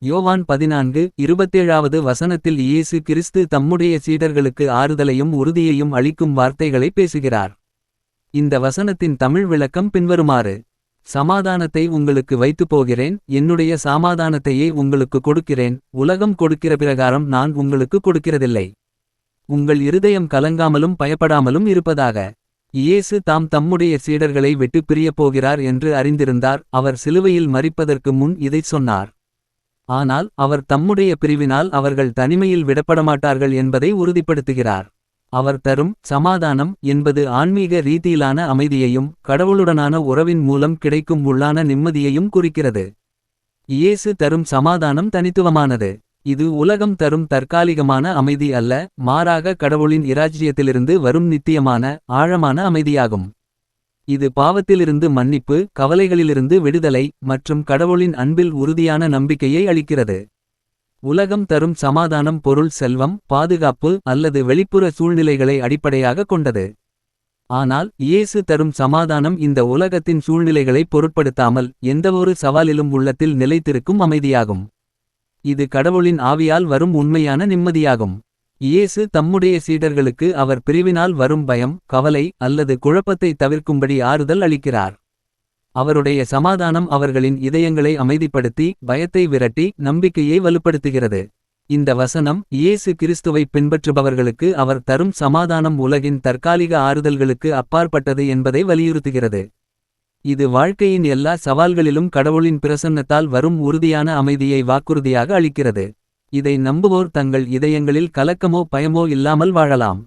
யோவான் 14:27 வசனத்தில் இயேசு கிறிஸ்து தம்முடைய சீடர்களுக்கு ஆறுதலையும் உறுதியையும் அளிக்கும் வார்த்தைகளை பேசுகிறார். இந்த வசனத்தின் தமிழ் விளக்கம் பின்வருமாறு: சமாதானத்தை உங்களுக்கு வைத்துப் போகிறேன், என்னுடைய சமாதானத்தையே உங்களுக்கு கொடுக்கிறேன். உலகம் கொடுக்கிற பிரகாரம் நான் உங்களுக்கு கொடுக்கிறதில்லை. உங்கள் இருதயம் கலங்காமலும் பயப்படாமலும் இருப்பதாக. இயேசு தம்முடைய சீடர்களை விட்டு பிரியப் போகிறார் என்று அறிந்திருந்தார். அவர் சிலுவையில் மரிப்பதற்கு முன் இதைச் சொன்னார். ஆனால் அவர் தம்முடைய பிரிவினால் அவர்கள் தனிமையில் விடப்படமாட்டார்கள் என்பதை உறுதிப்படுத்துகிறார். அவர் தரும் சமாதானம் என்பது ஆன்மீக ரீதியிலான அமைதியையும் கடவுளுடனான உறவின் மூலம் கிடைக்கும் உள்ளான நிம்மதியையும் குறிக்கிறது. இயேசு தரும் சமாதானம் தனித்துவமானது. இது உலகம் தரும் தற்காலிகமான அமைதி அல்ல, மாறாக கடவுளின் இராஜ்யத்திலிருந்து வரும் நித்தியமான ஆழமான அமைதியாகும். இது பாவத்திலிருந்து மன்னிப்பு, கவலைகளிலிருந்து விடுதலை மற்றும் கடவுளின் அன்பில் உறுதியான நம்பிக்கையை அளிக்கிறது. உலகம் தரும் சமாதானம் பொருள், செல்வம், பாதுகாப்பு அல்லது வெளிப்புற சூழ்நிலைகளை அடிப்படையாக கொண்டது. ஆனால் இயேசு தரும் சமாதானம் இந்த உலகத்தின் சூழ்நிலைகளை பொருட்படுத்தாமல் எந்தவொரு சவாலிலும் உள்ளத்தில் நிலைத்திருக்கும் அமைதியாகும். இது கடவுளின் ஆவியால் வரும் உண்மையான நிம்மதியாகும். இயேசு தம்முடைய சீடர்களுக்கு அவர் பிரிவினால் வரும் பயம், கவலை அல்லது குழப்பத்தை தவிர்க்கும்படி ஆறுதல் அளிக்கிறார். அவருடைய சமாதானம் அவர்களின் இதயங்களை அமைதிப்படுத்தி, பயத்தை விரட்டி, நம்பிக்கையை வலுப்படுத்துகிறது. இந்த வசனம் இயேசு கிறிஸ்துவை பின்பற்றுபவர்களுக்கு அவர் தரும் சமாதானம் உலகின் தற்காலிக ஆறுதல்களுக்கு அப்பாற்பட்டது என்பதை வலியுறுத்துகிறது. இது வாழ்க்கையின் எல்லா சவால்களிலும் கடவுளின் பிரசன்னத்தால் வரும் உறுதியான அமைதியை வாக்குறுதியாக அளிக்கிறது. இதை நம்புவோர் தங்கள் இதயங்களில் கலக்கமோ பயமோ இல்லாமல் வாழலாம்.